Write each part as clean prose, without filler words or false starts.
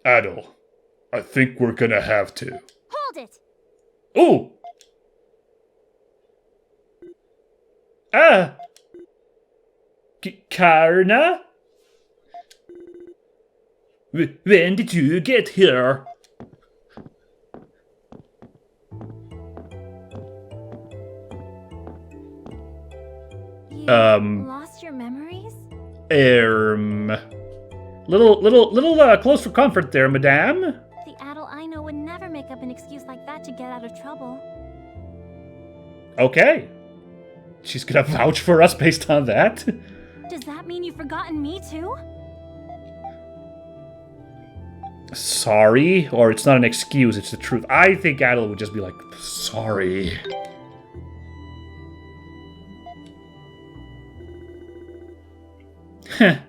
Adol, I think we're gonna have to. Hold it! Ooh! Ah! Karna? When did you get here? You lost your memories? Little close for comfort there, madame. The Adol I know would never make up an excuse like that to get out of trouble. Okay. She's gonna vouch for us based on that? Does that mean you've forgotten me too? Sorry, or it's not an excuse, it's the truth. I think Adol would just be like, sorry. Heh.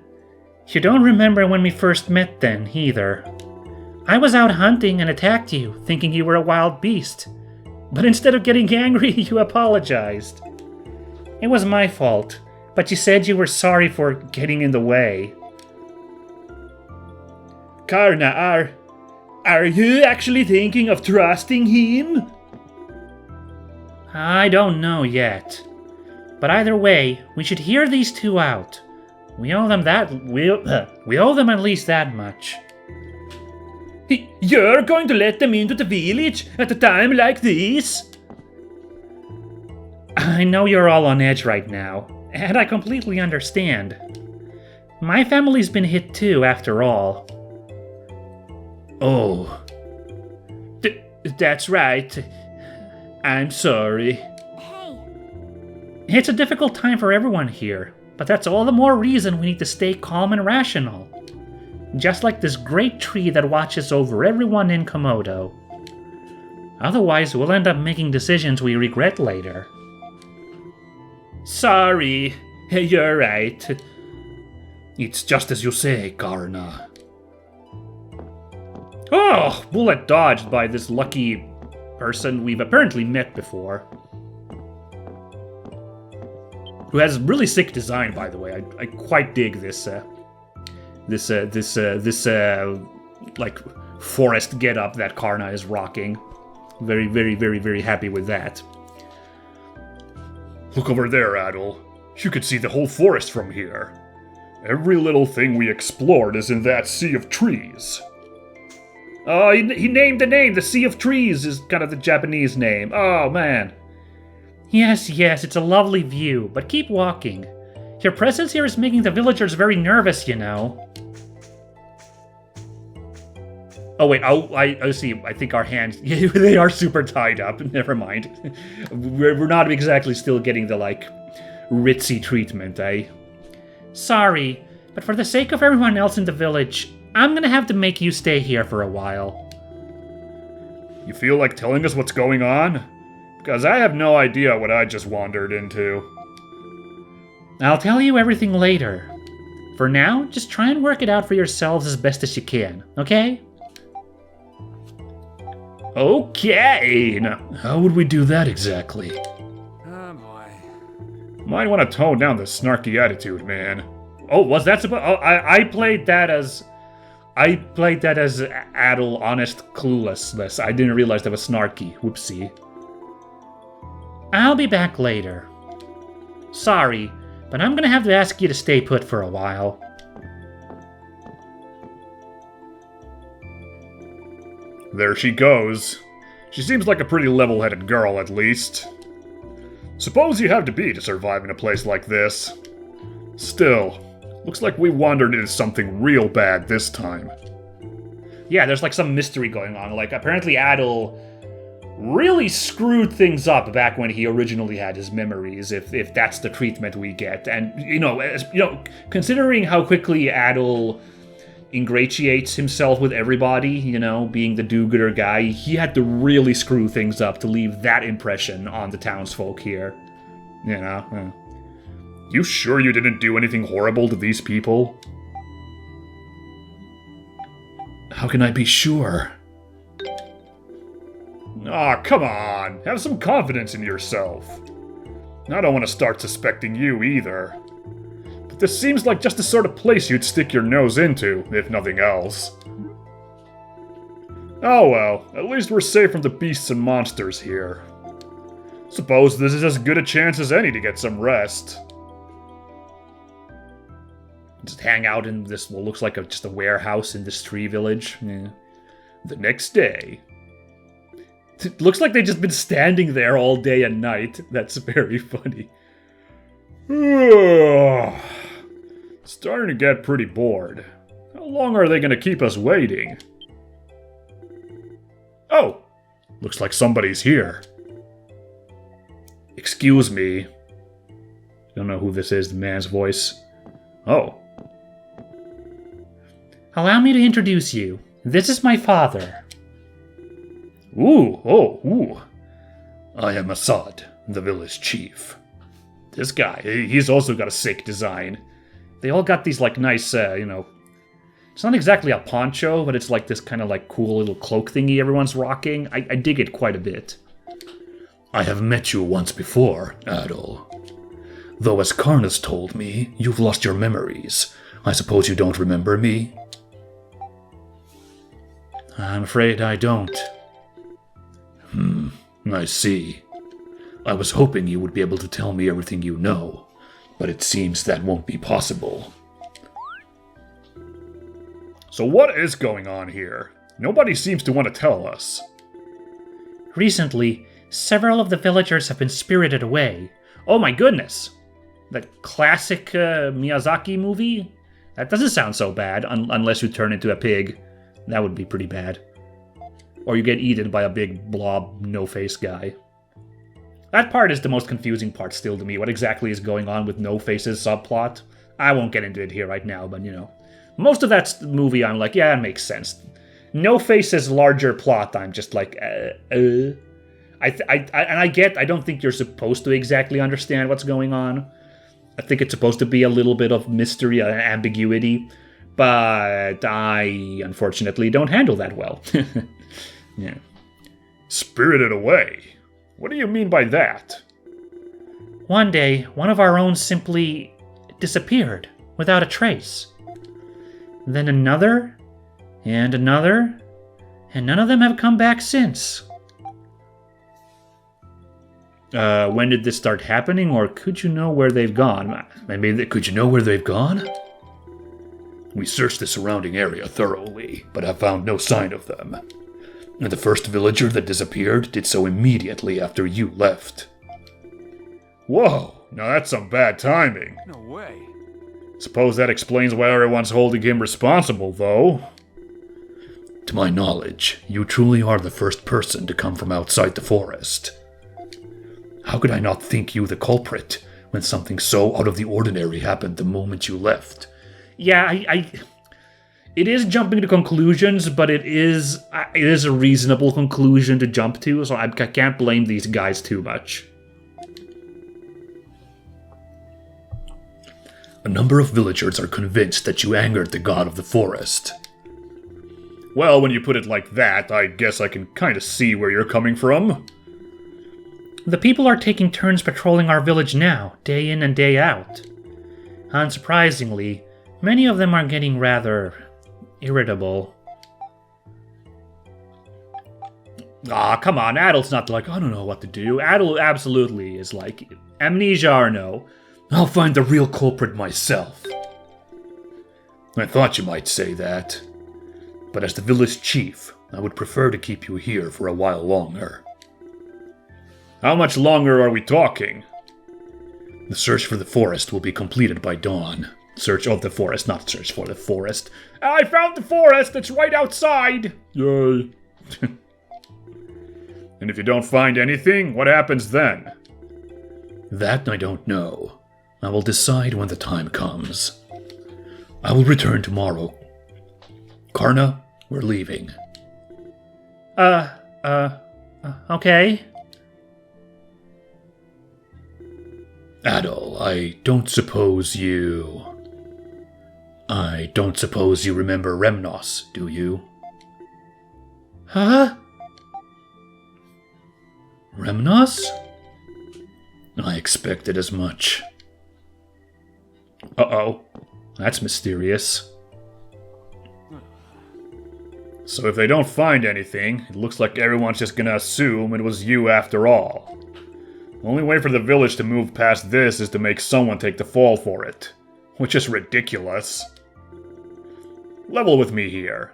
You don't remember when we first met then, either. I was out hunting and attacked you, thinking you were a wild beast. But instead of getting angry, you apologized. It was my fault, but you said you were sorry for getting in the way. Karna, are you actually thinking of trusting him? I don't know yet. But either way, we should hear these two out. We owe them we owe them at least that much. You're going to let them into the village at a time like this? I know you're all on edge right now, and I completely understand. My family's been hit too, after all. Oh. That's right. I'm sorry. Hey. It's a difficult time for everyone here, but that's all the more reason we need to stay calm and rational. Just like this great tree that watches over everyone in Comodo. Otherwise, we'll end up making decisions we regret later. Sorry, you're right. It's just as you say, Karna. Oh, bullet dodged by this lucky person we've apparently met before. Who has really sick design, by the way. I quite dig this like forest getup that Karna is rocking. Very, very, very, very happy with that. Look over there, Adol. You could see the whole forest from here. Every little thing we explored is in that sea of trees. Oh, he named the name. The Sea of Trees is kind of the Japanese name. Oh, man. Yes, it's a lovely view, but keep walking. Your presence here is making the villagers very nervous, you know. Oh, wait, I see. I think our hands, they are super tied up. Never mind. We're not exactly still getting the, like, ritzy treatment, eh? Sorry, but for the sake of everyone else in the village, I'm gonna have to make you stay here for a while. You feel like telling us what's going on? Because I have no idea what I just wandered into. I'll tell you everything later. For now, just try and work it out for yourselves as best as you can, okay? Okay! Now, how would we do that exactly? Oh boy. Might want to tone down the snarky attitude, man. Oh, was that supposed? Oh, I played that as Adol, honest, cluelessness. I didn't realize that was snarky. Whoopsie. I'll be back later. Sorry, but I'm gonna have to ask you to stay put for a while. There she goes. She seems like a pretty level-headed girl, at least. Suppose you have to be to survive in a place like this. Still, looks like we wandered into something real bad this time. Yeah, there's like some mystery going on. Like, apparently Adol really screwed things up back when he originally had his memories, if that's the treatment we get. And, considering how quickly Adol ingratiates himself with everybody, being the do-gooder guy, he had to really screw things up to leave that impression on the townsfolk here. You sure you didn't do anything horrible to these people? How can I be sure? Aw, come on. Have some confidence in yourself. I don't want to start suspecting you either. But this seems like just the sort of place you'd stick your nose into, if nothing else. Oh well, at least we're safe from the beasts and monsters here. Suppose this is as good a chance as any to get some rest. Just hang out in this, what looks like just a warehouse in this tree village. Yeah. The next day. It looks like they've just been standing there all day and night. That's very funny. Starting to get pretty bored. How long are they going to keep us waiting? Oh! Looks like somebody's here. Excuse me. Don't know who this is, the man's voice. Oh. Allow me to introduce you. This is my father. Ooh. I am Assad, the village chief. This guy, he's also got a sick design. They all got these, like, nice, it's not exactly a poncho, but it's like this kind of, like, cool little cloak thingy everyone's rocking. I dig it quite a bit. I have met you once before, Adol. Though as Karnas told me, you've lost your memories. I suppose you don't remember me? I'm afraid I don't. I see. I was hoping you would be able to tell me everything you know, but it seems that won't be possible. So what is going on here? Nobody seems to want to tell us. Recently, several of the villagers have been spirited away. Oh my goodness! That classic Miyazaki movie? That doesn't sound so bad, unless you turn into a pig. That would be pretty bad. Or you get eaten by a big blob, no-face guy. That part is the most confusing part still to me. What exactly is going on with No-Face's subplot? I won't get into it here right now, but most of that movie I'm like, yeah, it makes sense. No-Face's larger plot, I'm just like, I don't think you're supposed to exactly understand what's going on. I think it's supposed to be a little bit of mystery and ambiguity, but I, unfortunately, don't handle that well. Yeah. Spirited away? What do you mean by that? One day, one of our own simply disappeared without a trace. Then another, and another, and none of them have come back since. When did this start happening, or could you know where they've gone? Could you know where they've gone? We searched the surrounding area thoroughly, but have found no sign of them. And the first villager that disappeared did so immediately after you left. Whoa, now that's some bad timing. No way. Suppose that explains why everyone's holding him responsible, though. To my knowledge, you truly are the first person to come from outside the forest. How could I not think you the culprit when something so out of the ordinary happened the moment you left? Yeah, it is jumping to conclusions, but it is a reasonable conclusion to jump to, so I can't blame these guys too much. A number of villagers are convinced that you angered the god of the forest. Well, when you put it like that, I guess I can kind of see where you're coming from. The people are taking turns patrolling our village now, day in and day out. Unsurprisingly, many of them are getting rather irritable. Come on, Adol's not like, I don't know what to do. Adol absolutely is like, amnesia or no, I'll find the real culprit myself. I thought you might say that, but as the village chief, I would prefer to keep you here for a while longer. How much longer are we talking? The search for the forest will be completed by dawn. Search of the forest, not search for the forest. I found the forest! It's right outside! Yay. And if you don't find anything, what happens then? That I don't know. I will decide when the time comes. I will return tomorrow. Karna, we're leaving. Okay. Adol, I don't suppose you remember Remnos, do you? Huh? Remnos? I expected as much. Uh-oh. That's mysterious. So if they don't find anything, it looks like everyone's just gonna assume it was you after all. The only way for the village to move past this is to make someone take the fall for it. Which is ridiculous. Level with me here.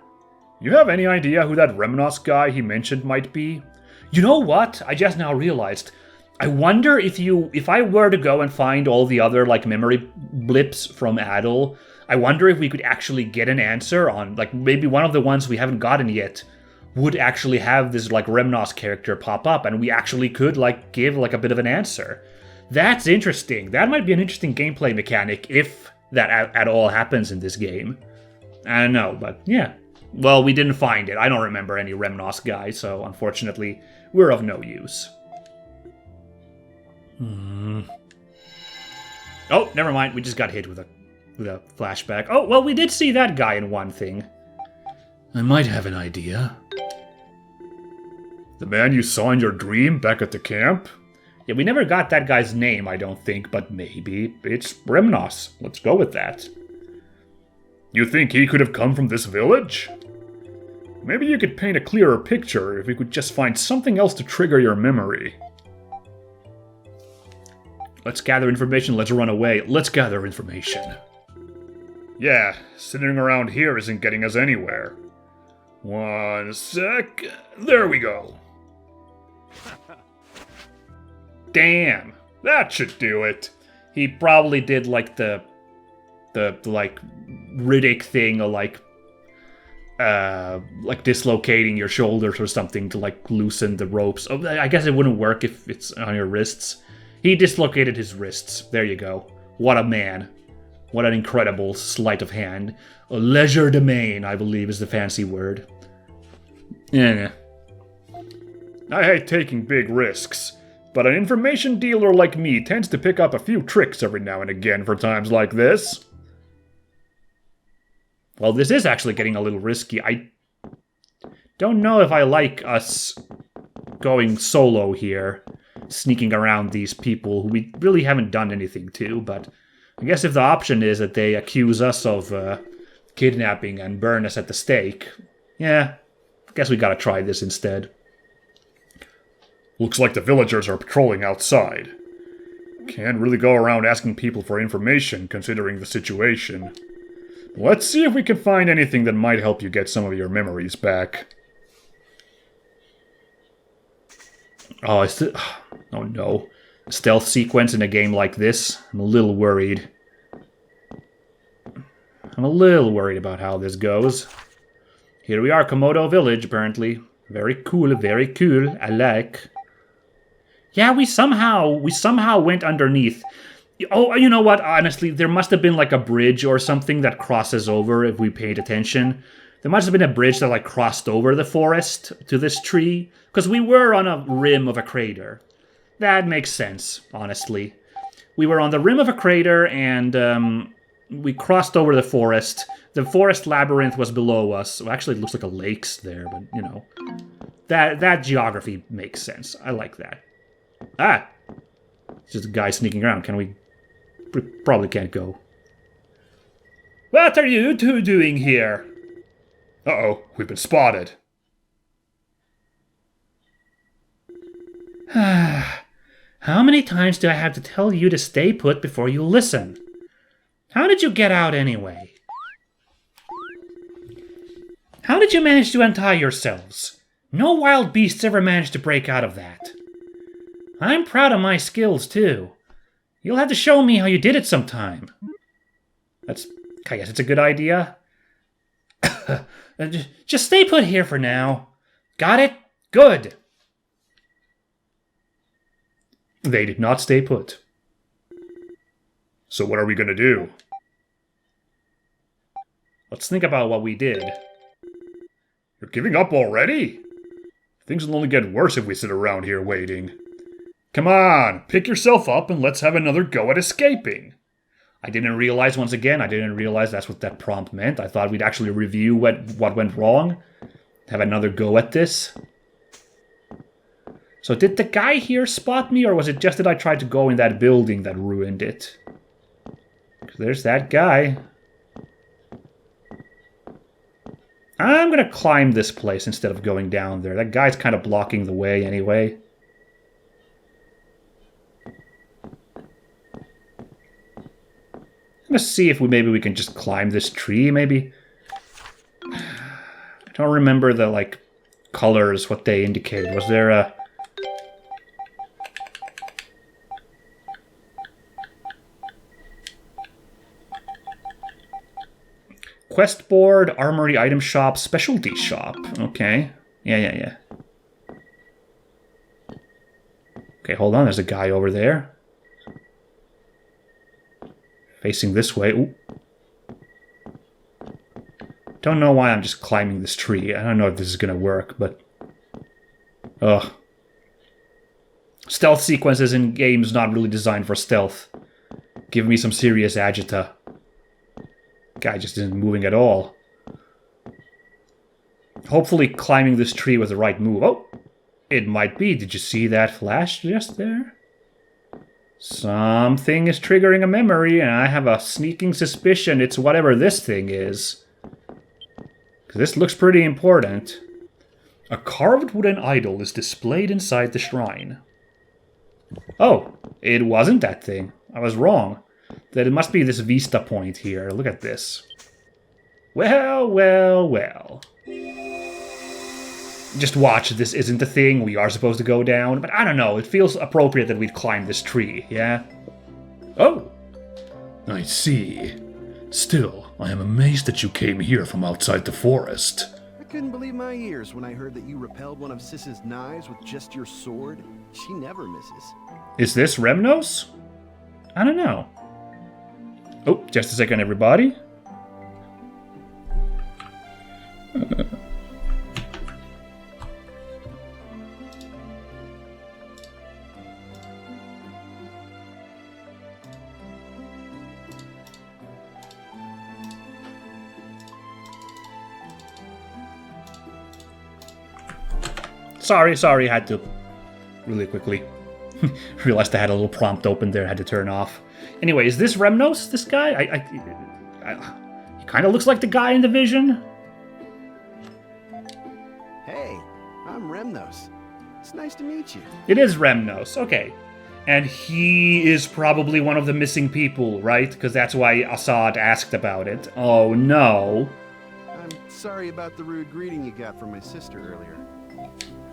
You have any idea who that Remnos guy he mentioned might be? You know what? I just now realized. I wonder if I were to go and find all the other, like, memory blips from Adol, I wonder if we could actually get an answer on, like, maybe one of the ones we haven't gotten yet would actually have this, like, Remnos character pop up, and we actually could, like, give, like, a bit of an answer. That's interesting. That might be an interesting gameplay mechanic if that at all happens in this game. I don't know, but yeah. Well, we didn't find it. I don't remember any Remnos guy, so unfortunately, we're of no use. Oh, never mind. We just got hit with a flashback. Oh, well, we did see that guy in one thing. I might have an idea. The man you saw in your dream back at the camp? Yeah, we never got that guy's name, I don't think, but maybe it's Remnos. Let's go with that. You think he could have come from this village? Maybe you could paint a clearer picture if we could just find something else to trigger your memory. Let's gather information, let's run away. Let's gather information. Yeah, sitting around here isn't getting us anywhere. 1 sec. There we go. Damn, that should do it. He probably did like the like Riddick thing, or like dislocating your shoulders or something to like loosen the ropes. Oh, I guess it wouldn't work if it's on your wrists. He dislocated his wrists. There you go. What a man. What an incredible sleight of hand. A legerdemain, I believe, is the fancy word. Yeah. I hate taking big risks, but an information dealer like me tends to pick up a few tricks every now and again for times like this. Well, this is actually getting a little risky. I don't know if I like us going solo here, sneaking around these people who we really haven't done anything to, but I guess if the option is that they accuse us of kidnapping and burn us at the stake, yeah, I guess we gotta try this instead. Looks like the villagers are patrolling outside. Can't really go around asking people for information considering the situation. Let's see if we can find anything that might help you get some of your memories back. Oh, oh no. Stealth sequence in a game like this? I'm a little worried. I'm a little worried about how this goes. Here we are, Comodo Village, apparently. Very cool, I like. Yeah, we somehow went underneath. Oh, you know what? Honestly, there must have been like a bridge or something that crosses over if we paid attention. There must have been a bridge that like crossed over the forest to this tree, because we were on a rim of a crater. That makes sense, honestly. We were on the rim of a crater and we crossed over the forest. The forest labyrinth was below us. Well, actually, it looks like a lake's there, but you know, that geography makes sense. I like that. Ah, it's just a guy sneaking around. Can we? Probably can't go. What are you two doing here? Uh-oh, we've been spotted. How many times do I have to tell you to stay put before you listen? How did you get out anyway? How did you manage to untie yourselves? No wild beasts ever managed to break out of that. I'm proud of my skills, too. You'll have to show me how you did it sometime. I guess it's a good idea. Just stay put here for now. Got it? Good. They did not stay put. So what are we gonna do? Let's think about what we did. You're giving up already? Things will only get worse if we sit around here waiting. Come on, pick yourself up and let's have another go at escaping. I didn't realize that's what that prompt meant. I thought we'd actually review what went wrong. Have another go at this. So did the guy here spot me, or was it just that I tried to go in that building that ruined it? 'Cause there's that guy. I'm gonna climb this place instead of going down there. That guy's kind of blocking the way anyway. I'm gonna see if maybe we can just climb this tree, maybe. I don't remember the, like, colors, what they indicated. Was there a... Quest board, armory item shop, specialty shop. Okay. Yeah. Okay, hold on. There's a guy over there. Facing this way. Ooh. Don't know why I'm just climbing this tree. I don't know if this is gonna work, but... Ugh. Stealth sequences in games not really designed for stealth. Give me some serious agita. Guy just isn't moving at all. Hopefully climbing this tree was the right move. Oh! It might be. Did you see that flash just there? Something is triggering a memory, and I have a sneaking suspicion it's whatever this thing is. Because this looks pretty important. A carved wooden idol is displayed inside the shrine. Oh, it wasn't that thing. I was wrong. That it must be this vista point here. Look at this. Well. Just watch, this isn't the thing. We are supposed to go down. But I don't know, it feels appropriate that we'd climb this tree, yeah? Oh! I see. Still, I am amazed that you came here from outside the forest. I couldn't believe my ears when I heard that you repelled one of Sis's knives with just your sword. She never misses. Is this Remnos? I don't know. Oh, just a second, everybody. Sorry, had to really quickly. Realized I had a little prompt open there, had to turn off. Anyway, is this Remnos, this guy? He kind of looks like the guy in the vision. Hey, I'm Remnos. It's nice to meet you. It is Remnos, okay. And he is probably one of the missing people, right? Because that's why Assad asked about it. Oh, no. I'm sorry about the rude greeting you got from my sister earlier.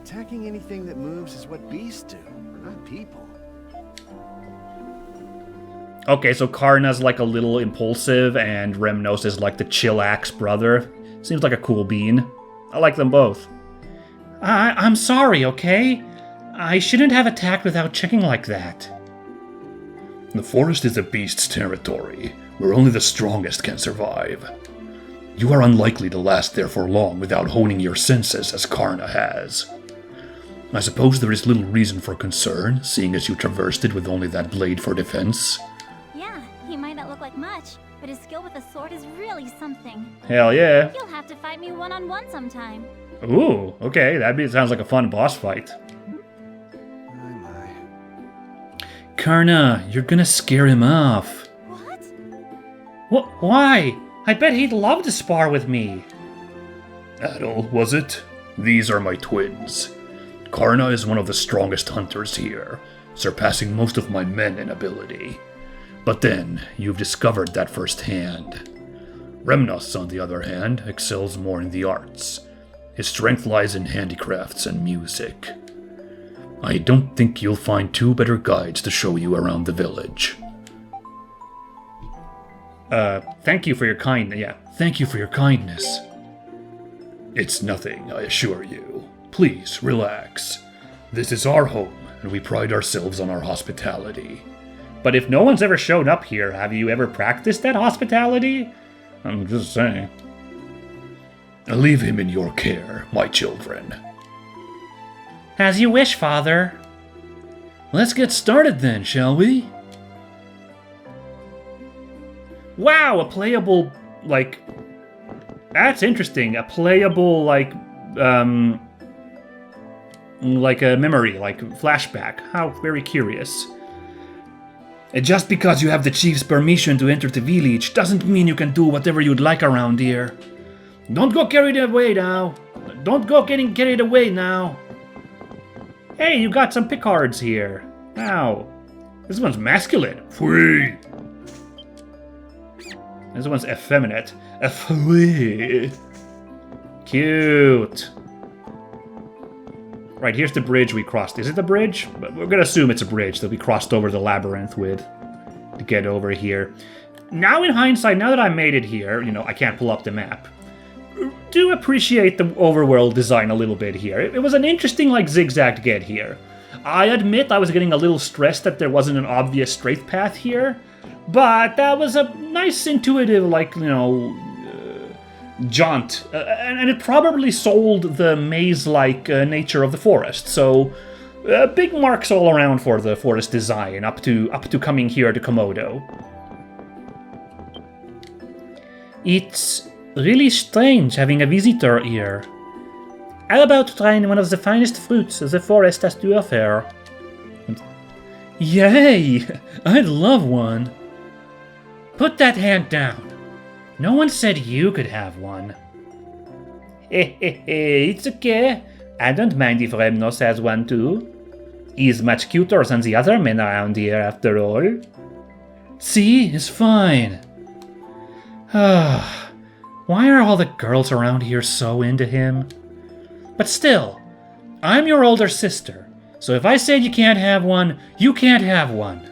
Attacking anything that moves is what beasts do, not people. Okay, so Karna's like a little impulsive, and Remnos is like the chillax brother. Seems like a cool bean. I like them both. I'm sorry, okay? I shouldn't have attacked without checking like that. The forest is a beast's territory, where only the strongest can survive. You are unlikely to last there for long without honing your senses as Karna has. I suppose there is little reason for concern, seeing as you traversed it with only that blade for defense. Yeah, he might not look like much, but his skill with a sword is really something. Hell yeah. You'll have to fight me one-on-one sometime. Ooh, okay, sounds like a fun boss fight. My. Karna, you're gonna scare him off. What? Why? I bet he'd love to spar with me. Adol, was it? These are my twins. Karna is one of the strongest hunters here, surpassing most of my men in ability. But then, you've discovered that firsthand. Remnos, on the other hand, excels more in the arts. His strength lies in handicrafts and music. I don't think you'll find two better guides to show you around the village. Thank you for your kindness. Yeah, thank you for your kindness. It's nothing, I assure you. Please, relax. This is our home, and we pride ourselves on our hospitality. But if no one's ever shown up here, have you ever practiced that hospitality? I'm just saying. I'll leave him in your care, my children. As you wish, Father. Let's get started then, shall we? Wow, a playable, like... That's interesting. A playable, like a memory, like flashback. How very curious. Just because you have the chief's permission to enter the village doesn't mean you can do whatever you'd like around here. Don't go carried away now. Don't go getting carried away now. Hey, you got some picards here. Ow. This one's masculine. Free. This one's effeminate. Free. Cute. Right, here's the bridge we crossed. Is it the bridge? We're gonna assume it's a bridge that we crossed over the labyrinth with to get over here. Now in hindsight, now that I made it here, you know, I can't pull up the map. Do appreciate the overworld design a little bit here. It was an interesting, like, zigzag to get here. I admit I was getting a little stressed that there wasn't an obvious straight path here, but that was a nice, intuitive, like, you know, jaunt. And it probably sold the maze-like nature of the forest, so big marks all around for the forest design up to coming here to Comodo. It's really strange having a visitor here. How about trying one of the finest fruits the forest has to offer? Yay! I'd love one. Put that hand down. No one said you could have one. It's okay. I don't mind if Remnos has one too. He's much cuter than the other men around here, after all. See, it's fine. Why are all the girls around here so into him? But still, I'm your older sister, so if I said you can't have one, you can't have one.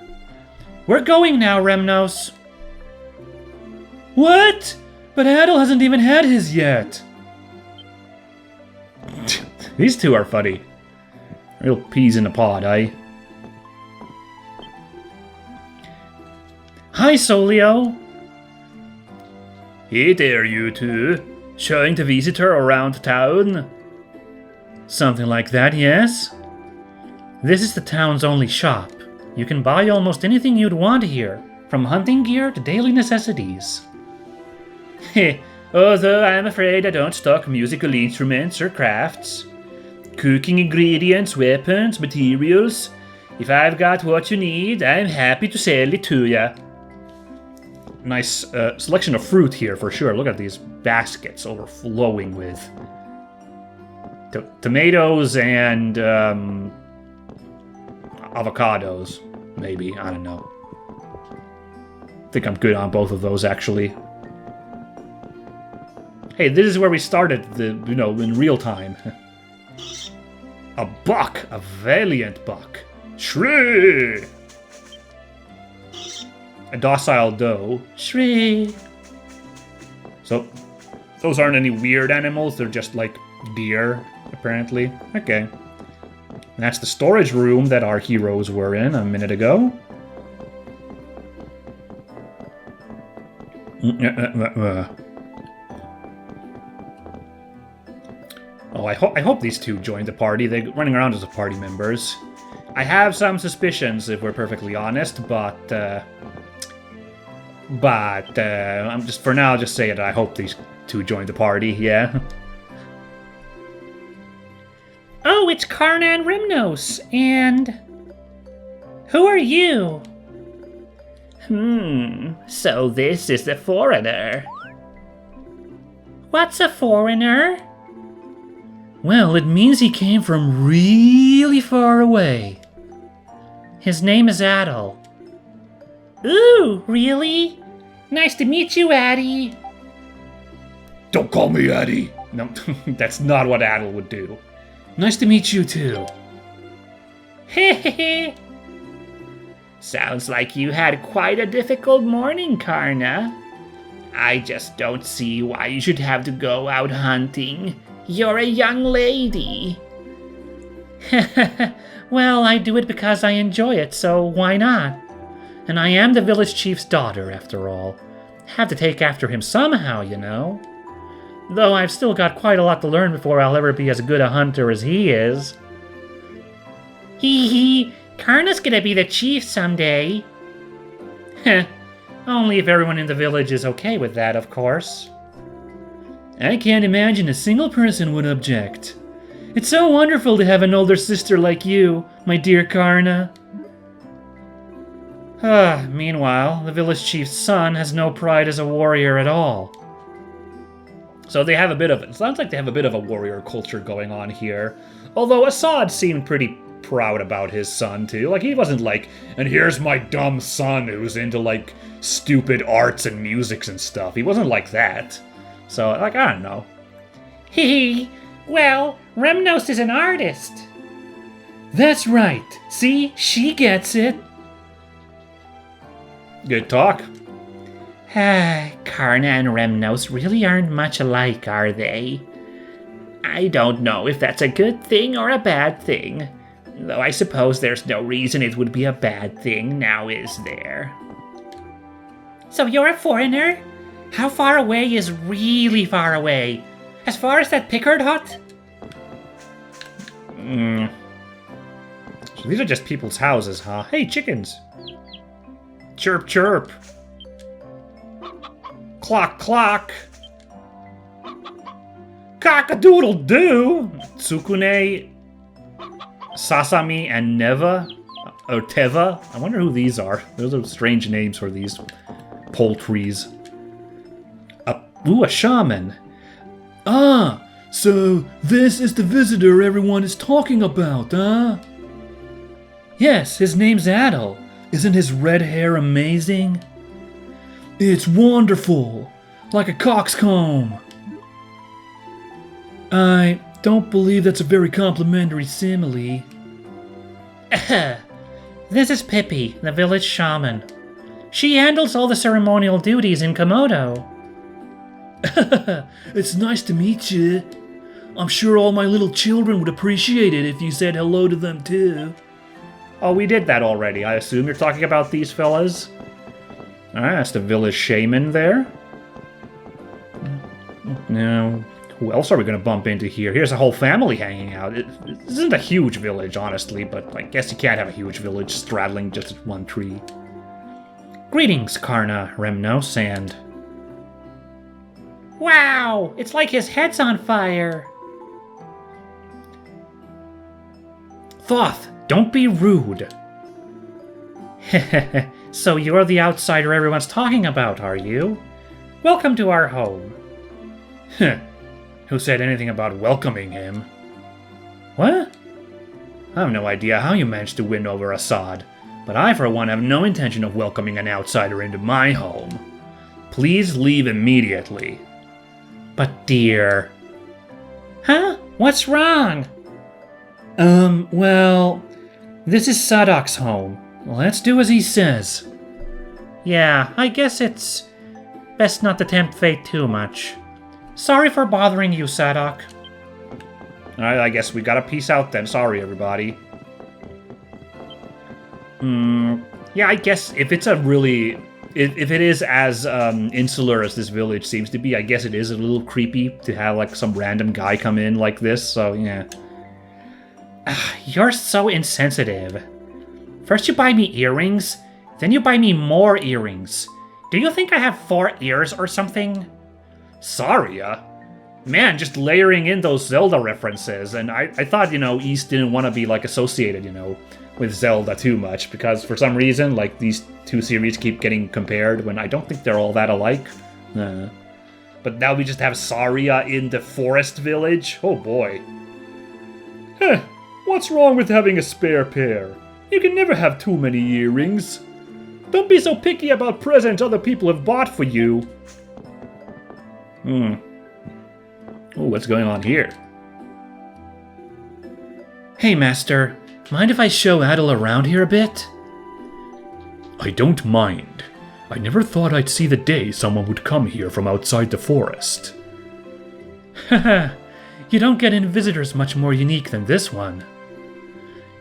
We're going now, Remnos. What? But Adol hasn't even had his yet. These two are funny. Real peas in a pod, eh? Hi, Solio. Hey there, you two. Showing the visitor around town? Something like that, yes? This is the town's only shop. You can buy almost anything you'd want here, from hunting gear to daily necessities. Heh, although I'm afraid I don't stock musical instruments or crafts. Cooking ingredients, weapons, materials. If I've got what you need, I'm happy to sell it to ya. Nice selection of fruit here for sure. Look at these baskets overflowing with tomatoes and avocados, maybe. I don't know. I think I'm good on both of those, actually. Hey, this is where we started, in real time. A buck, a valiant buck. Shri! A docile doe. Shri! So, those aren't any weird animals, they're just like deer, apparently. Okay. And that's the storage room that our heroes were in a minute ago. Oh, I hope these two joined the party. They're running around as party members. I have some suspicions, if we're perfectly honest, but I'm just, for now, just say it. I hope these two joined the party, yeah? Oh, it's Karna and Rimnos, and... who are you? So this is the foreigner. What's a foreigner? Well, it means he came from really far away. His name is Adol. Ooh, really? Nice to meet you, Addie. Don't call me Addie. No, that's not what Adol would do. Nice to meet you, too. Hehehe. Sounds like you had quite a difficult morning, Karna. I just don't see why you should have to go out hunting. You're a young lady. Well, I do it because I enjoy it, so why not? And I am the village chief's daughter, after all. Have to take after him somehow, you know. Though I've still got quite a lot to learn before I'll ever be as good a hunter as he is. Hee hee, Karna's gonna be the chief someday. Heh, only if everyone in the village is okay with that, of course. I can't imagine a single person would object. It's so wonderful to have an older sister like you, my dear Karna. Meanwhile, the village chief's son has no pride as a warrior at all. So they have a bit of, it sounds like they have a bit of a warrior culture going on here. Although Assad seemed pretty proud about his son too. Like he wasn't like, and here's my dumb son who's into like stupid arts and musics and stuff. He wasn't like that. So like, I don't know. Hee. Well, Remnos is an artist. That's right. See, she gets it. Good talk. Karna and Remnos really aren't much alike, are they? I don't know if that's a good thing or a bad thing. Though I suppose there's no reason it would be a bad thing, now is there? So you're a foreigner? How far away is really far away? As far as that Pickard hut? So these are just people's houses, huh? Hey, chickens! Chirp, chirp! Clock, clock! Cock-a-doodle-doo! Tsukune, Sasami, and Neva? Or Teva? I wonder who these are. Those are strange names for these poultries. Ooh, a shaman. Ah, so this is the visitor everyone is talking about, huh? Yes, his name's Adol. Isn't his red hair amazing? It's wonderful, like a coxcomb. I don't believe that's a very complimentary simile. This is Pippi, the village shaman. She handles all the ceremonial duties in Comodo. It's nice to meet you. I'm sure all my little children would appreciate it if you said hello to them too. Oh, we did that already. I assume you're talking about these fellas? Alright, that's the village shaman there. Now, who else are we going to bump into here? Here's a whole family hanging out. This isn't a huge village, honestly, but I guess you can't have a huge village straddling just one tree. Greetings, Karna, Remnos, and... Wow! It's like his head's on fire! Thoth, don't be rude! So you're the outsider everyone's talking about, are you? Welcome to our home. Who said anything about welcoming him? What? I have no idea how you managed to win over Assad, but I for one have no intention of welcoming an outsider into my home. Please leave immediately. But dear... Huh? What's wrong? Well... This is Sadok's home. Let's do as he says. Yeah, I guess it's best not to tempt fate too much. Sorry for bothering you, Sadok. Alright, I guess we gotta peace out then. Sorry, everybody. Yeah, I guess if it's a really... If it is as insular as this village seems to be, I guess it is a little creepy to have like some random guy come in like this, so yeah. You're so insensitive. First you buy me earrings, then you buy me more earrings. Do you think I have 4 ears or something? Sorry, man, just layering in those Zelda references, and I thought, East didn't want to be like associated, with Zelda too much, because for some reason, like, these two series keep getting compared when I don't think they're all that alike. But now we just have Saria in the forest village? Oh boy. What's wrong with having a spare pair? You can never have too many earrings. Don't be so picky about presents other people have bought for you. Oh, what's going on here? Hey, Master. Mind if I show Adol around here a bit? I don't mind. I never thought I'd see the day someone would come here from outside the forest. Haha, you don't get in visitors much more unique than this one.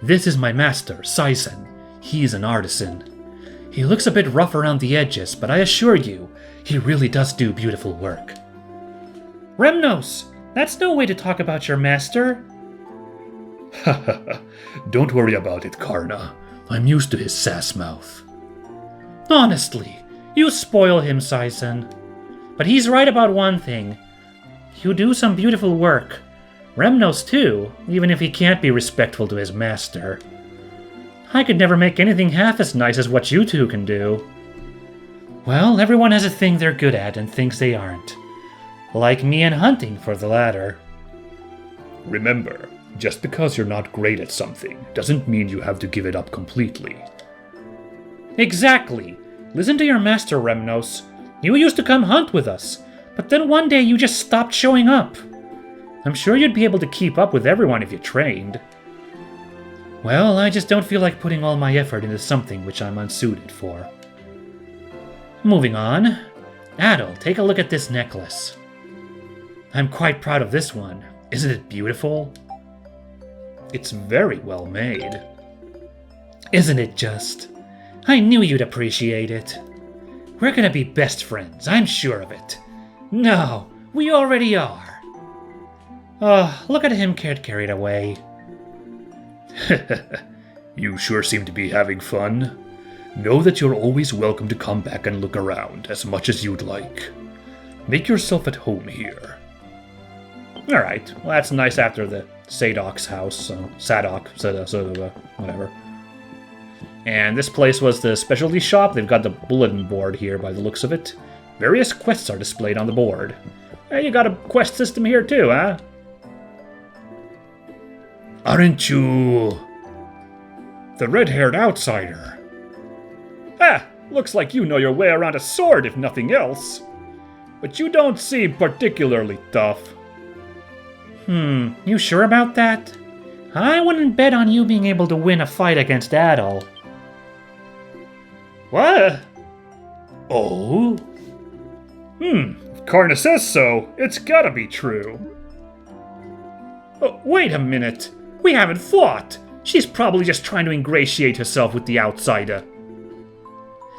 This is my master, Saisen. He's an artisan. He looks a bit rough around the edges, but I assure you, he really does do beautiful work. Remnos, that's no way to talk about your master. Don't worry about it, Karna. I'm used to his sass mouth. Honestly, you spoil him, Saisen. But he's right about one thing. You do some beautiful work. Remnos too, even if he can't be respectful to his master. I could never make anything half as nice as what you two can do. Well, everyone has a thing they're good at and things they aren't. Like me and hunting for the latter. Remember, just because you're not great at something doesn't mean you have to give it up completely. Exactly. Listen to your master, Remnos. You used to come hunt with us, but then one day you just stopped showing up. I'm sure you'd be able to keep up with everyone if you trained. Well, I just don't feel like putting all my effort into something which I'm unsuited for. Moving on. Adol, take a look at this necklace. I'm quite proud of this one. Isn't it beautiful? It's very well made. Isn't it just? I knew you'd appreciate it. We're gonna be best friends, I'm sure of it. No, we already are. Oh, look at him get carried away. You sure seem to be having fun. Know that you're always welcome to come back and look around as much as you'd like. Make yourself at home here. Alright, well that's nice after the Sadok's house, so whatever. And this place was the specialty shop. They've got the bulletin board here by the looks of it. Various quests are displayed on the board. Hey, you got a quest system here too, huh? Aren't you the red-haired outsider? Ah, looks like you know your way around a sword if nothing else. But you don't seem particularly tough. You sure about that? I wouldn't bet on you being able to win a fight against Adol. What? Oh? If Karna says so, it's gotta be true. Oh, wait a minute. We haven't fought. She's probably just trying to ingratiate herself with the outsider.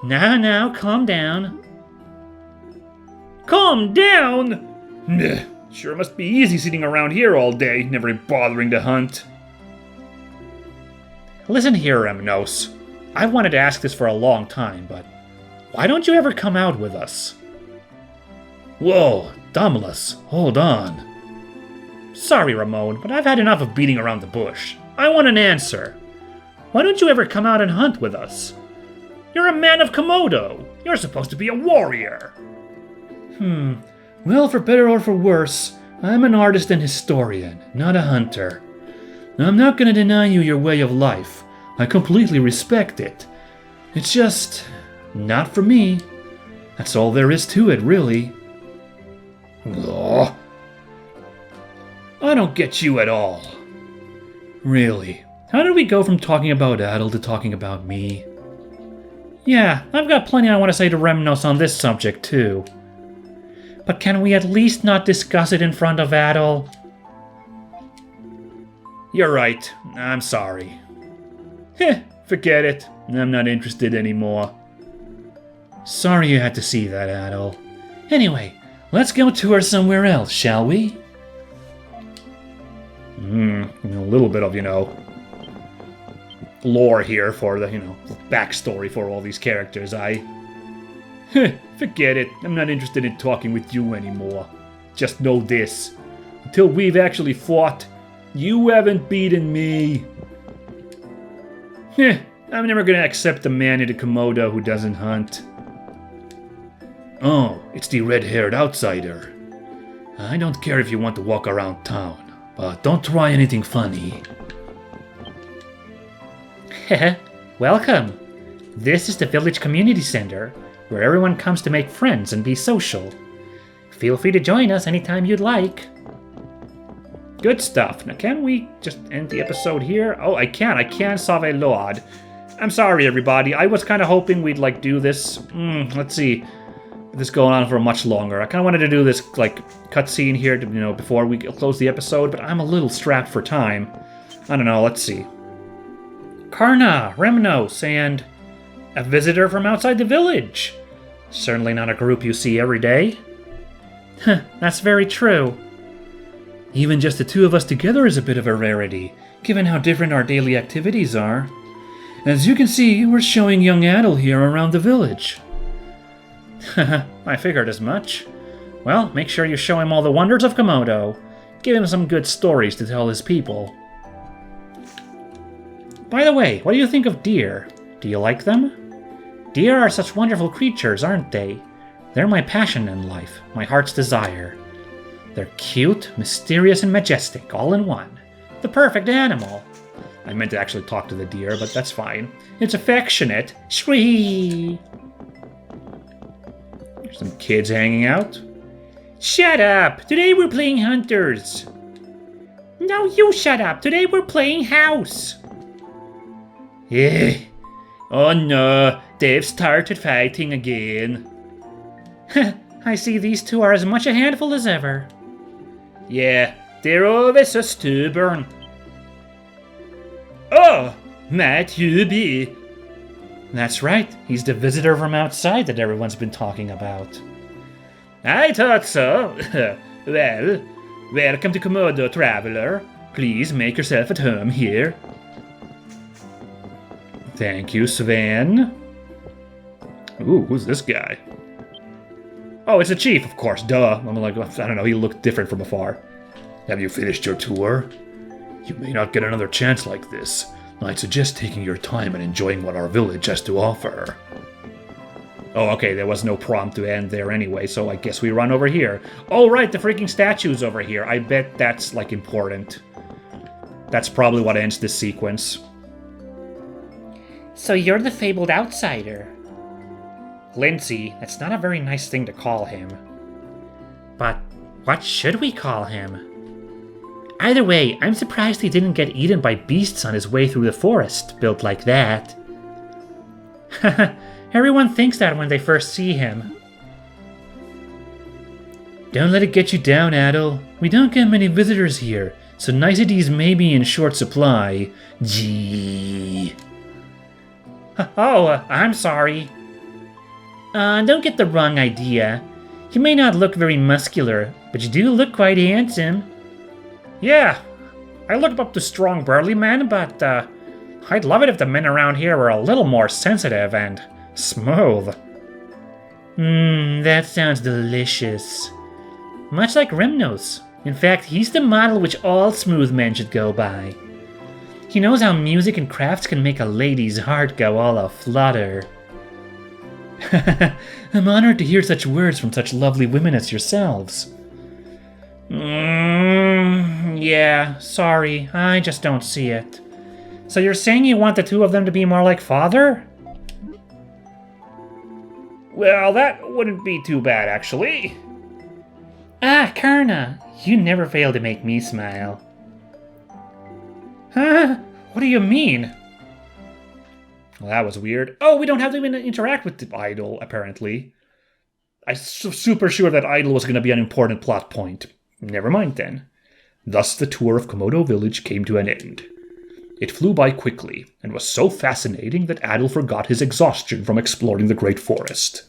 Now, calm down. Calm down? Nah, sure must be easy sitting around here all day, never bothering to hunt. Listen here, Remnos. I've wanted to ask this for a long time, but why don't you ever come out with us? Whoa, Dominus, hold on. Sorry, Ramon, but I've had enough of beating around the bush. I want an answer. Why don't you ever come out and hunt with us? You're a man of Comodo. You're supposed to be a warrior. Well, for better or for worse, I'm an artist and historian, not a hunter. I'm not going to deny you your way of life. I completely respect it. It's just not for me. That's all there is to it, really. Ugh. I don't get you at all. Really, how did we go from talking about Adol to talking about me? Yeah, I've got plenty I want to say to Remnos on this subject, too. But can we at least not discuss it in front of Adol? You're right. I'm sorry. Forget it. I'm not interested anymore. Sorry you had to see that, Adol. Anyway, let's go tour somewhere else, shall we? A little bit of, lore here for the, backstory for all these characters. Forget it. I'm not interested in talking with you anymore. Just know this. Until we've actually fought, you haven't beaten me. I'm never gonna accept a man in a Comodo who doesn't hunt. Oh, it's the red-haired outsider. I don't care if you want to walk around town, but don't try anything funny. Welcome. This is the village community center, where everyone comes to make friends and be social. Feel free to join us anytime you'd like. Good stuff. Now, can we just end the episode here? Oh, I can, Save Lord. I'm sorry, everybody. I was kind of hoping we'd, do this. Let's see. This going on for much longer. I kind of wanted to do this, cutscene here, to, before we close the episode, but I'm a little strapped for time. I don't know. Let's see. Karna, Remnos, and a visitor from outside the village. Certainly not a group you see every day. That's very true. Even just the two of us together is a bit of a rarity, given how different our daily activities are. As you can see, we're showing young Adol here around the village. I figured as much. Well, make sure you show him all the wonders of Comodo. Give him some good stories to tell his people. By the way, what do you think of deer? Do you like them? Deer are such wonderful creatures, aren't they? They're my passion in life, my heart's desire. They're cute, mysterious, and majestic, all in one. The perfect animal. I meant to actually talk to the deer, but that's fine. It's affectionate. Shree! There's some kids hanging out. Shut up! Today we're playing hunters. No, you shut up. Today we're playing house. Eh. Oh no, they've started fighting again. I see these two are as much a handful as ever. Yeah, they're always so stubborn. Oh, Matt Hubie. That's right, he's the visitor from outside that everyone's been talking about. I thought so. Well, welcome to Comodo, traveler. Please make yourself at home here. Thank you, Sven. Ooh, who's this guy? Oh, it's a chief, of course, duh. I'm like, I don't know, he looked different from afar. Have you finished your tour? You may not get another chance like this. I'd suggest taking your time and enjoying what our village has to offer. Oh, okay, there was no prompt to end there anyway, so I guess we run over here. Oh, right, the freaking statue's over here. I bet that's, like, important. That's probably what ends this sequence. So you're the fabled outsider. Lindsay, that's not a very nice thing to call him. But what should we call him? Either way, I'm surprised he didn't get eaten by beasts on his way through the forest, built like that. Everyone thinks that when they first see him. Don't let it get you down, Adol. We don't get many visitors here, so niceties may be in short supply. Gee. Oh, I'm sorry. Don't get the wrong idea. You may not look very muscular, but you do look quite handsome. Yeah, I look up to strong burly men, but I'd love it if the men around here were a little more sensitive and smooth. That sounds delicious. Much like Remnos. In fact, he's the model which all smooth men should go by. He knows how music and crafts can make a lady's heart go all a-flutter. I'm honored to hear such words from such lovely women as yourselves. Yeah, sorry, I just don't see it. So you're saying you want the two of them to be more like father? Well, that wouldn't be too bad, actually. Ah, Karna, you never fail to make me smile. Huh? What do you mean? Well, that was weird. Oh, we don't have to even interact with the idol, apparently. I'm super sure that idol was going to be an important plot point. Never mind then. Thus the tour of Comodo village came to an end. It flew by quickly, and was so fascinating that Adol forgot his exhaustion from exploring the great forest.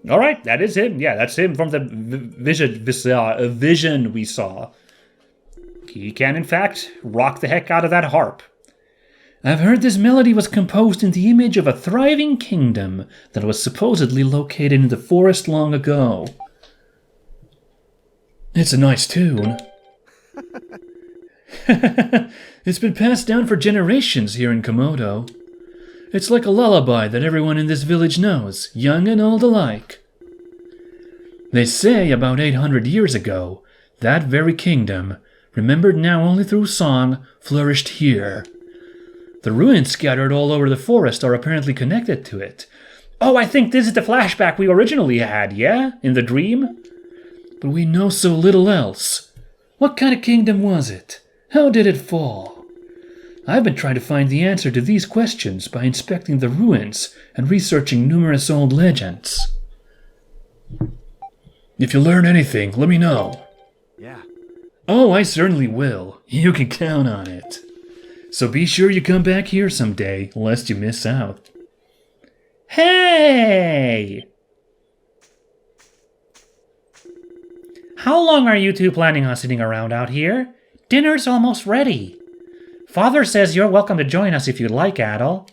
Alright, that is him. Yeah, that's him from the vision we saw. He can, in fact, rock the heck out of that harp. I've heard this melody was composed in the image of a thriving kingdom that was supposedly located in the forest long ago. It's a nice tune. It's been passed down for generations here in Comodo. It's like a lullaby that everyone in this village knows, young and old alike. They say about 800 years ago, that very kingdom, remembered now only through song, flourished here. The ruins scattered all over the forest are apparently connected to it. Oh, I think this is the flashback we originally had, yeah? In the dream? But we know so little else. What kind of kingdom was it? How did it fall? I've been trying to find the answer to these questions by inspecting the ruins and researching numerous old legends. If you learn anything, let me know. Yeah. Oh, I certainly will. You can count on it. So be sure you come back here someday, lest you miss out. Hey! How long are you two planning on sitting around out here? Dinner's almost ready. Father says you're welcome to join us if you'd like, Adol.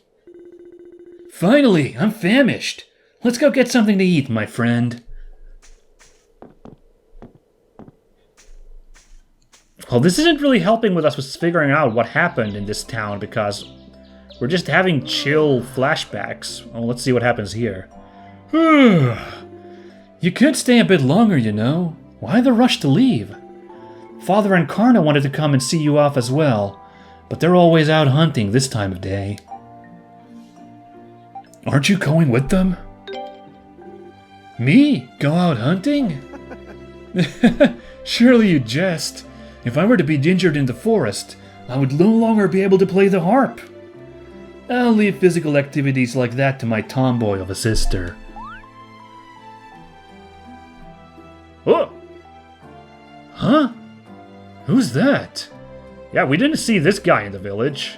Finally, I'm famished. Let's go get something to eat, my friend. Well, this isn't really helping with us with figuring out what happened in this town because we're just having chill flashbacks. Well, let's see what happens here. You could stay a bit longer, you know. Why the rush to leave? Father and Karna wanted to come and see you off as well, but they're always out hunting this time of day. Aren't you going with them? Me? Go out hunting? Surely you jest. If I were to be injured in the forest, I would no longer be able to play the harp. I'll leave physical activities like that to my tomboy of a sister. Oh! Huh? Who's that? Yeah, we didn't see this guy in the village.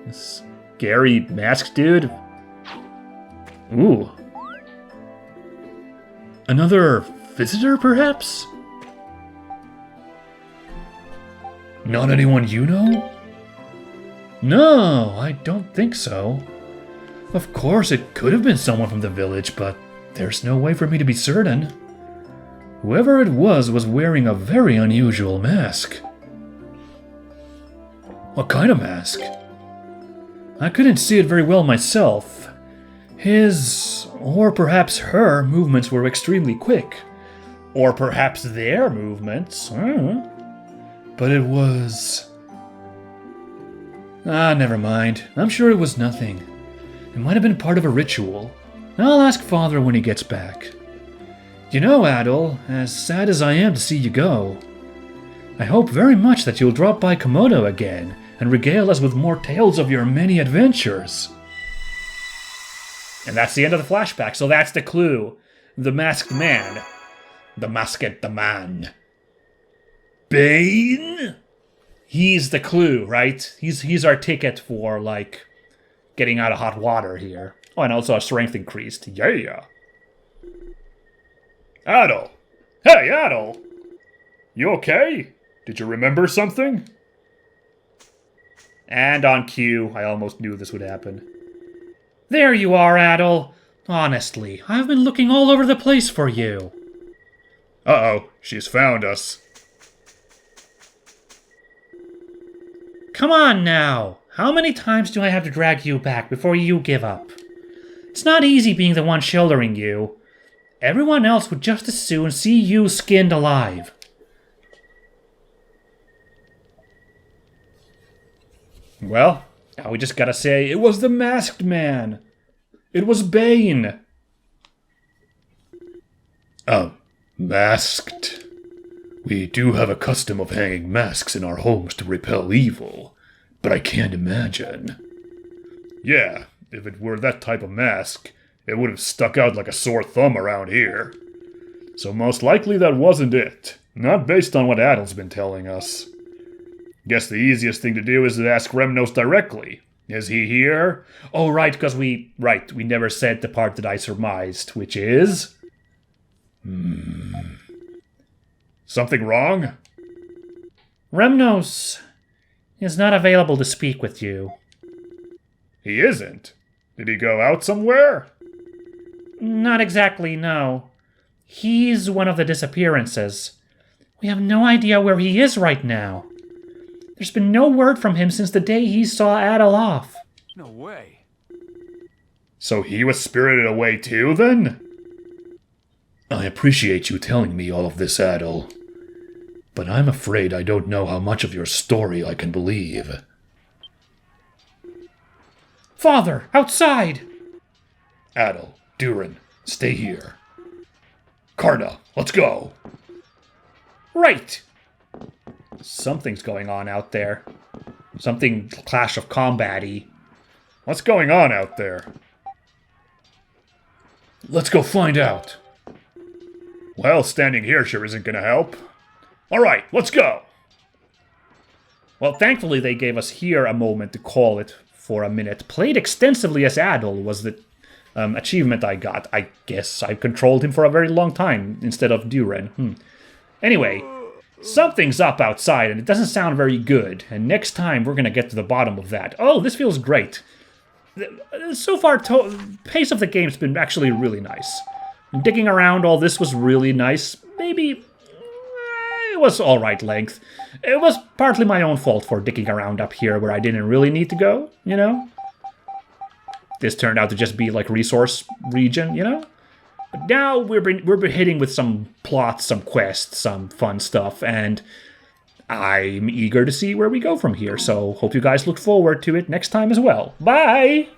This scary masked dude? Ooh. Another visitor, perhaps? Not anyone you know? No, I don't think so. Of course, it could have been someone from the village, but there's no way for me to be certain. Whoever it was wearing a very unusual mask. What kind of mask? I couldn't see it very well myself. His, or perhaps her, movements were extremely quick. Or perhaps their movements. But it was... never mind. I'm sure it was nothing. It might have been part of a ritual. I'll ask Father when he gets back. You know, Adol, as sad as I am to see you go, I hope very much that you'll drop by Comodo again and regale us with more tales of your many adventures. And that's the end of the flashback, so that's the clue. The masked man. The masked man. Bane? He's the clue, right? He's our ticket for, like, getting out of hot water here. Oh, and also our strength increased. Yeah. Adol! Hey, Adol! You okay? Did you remember something? And on cue, I almost knew this would happen. There you are, Adol. Honestly, I've been looking all over the place for you. Uh-oh, she's found us. Come on now. How many times do I have to drag you back before you give up? It's not easy being the one shouldering you. Everyone else would just as soon see you skinned alive. Well, now we just gotta say, it was the masked man. It was Bane. Masked. We do have a custom of hanging masks in our homes to repel evil, but I can't imagine. Yeah, if it were that type of mask, it would have stuck out like a sore thumb around here. So most likely that wasn't it. Not based on what Adol's been telling us. Guess the easiest thing to do is to ask Remnos directly. Is he here? Oh, right, because we never said the part that I surmised, which is... Something wrong? Remnos is not available to speak with you. He isn't? Did he go out somewhere? Not exactly, no. He's one of the disappearances. We have no idea where he is right now. There's been no word from him since the day he saw Adol off. No way. So he was spirited away too, then? I appreciate you telling me all of this, Adol. But I'm afraid I don't know how much of your story I can believe. Father, outside! Adol, Duren, stay here. Karna, let's go! Right! Something's going on out there. Something Clash of Combat-y. What's going on out there? Let's go find out. Well, standing here sure isn't gonna help. Alright, let's go! Well, thankfully they gave us here a moment to call it for a minute. Played extensively as Adol was the achievement I got. I guess I controlled him for a very long time instead of Duren. Anyway, something's up outside and it doesn't sound very good. And next time we're gonna get to the bottom of that. Oh, this feels great. So far, pace of the game's been actually really nice. Digging around all this was really nice. Maybe it was alright length. It was partly my own fault for dicking around up here where I didn't really need to go, you know? This turned out to just be like resource region, you know? But now we're hitting with some plots, some quests, some fun stuff, and I'm eager to see where we go from here, so hope you guys look forward to it next time as well. Bye!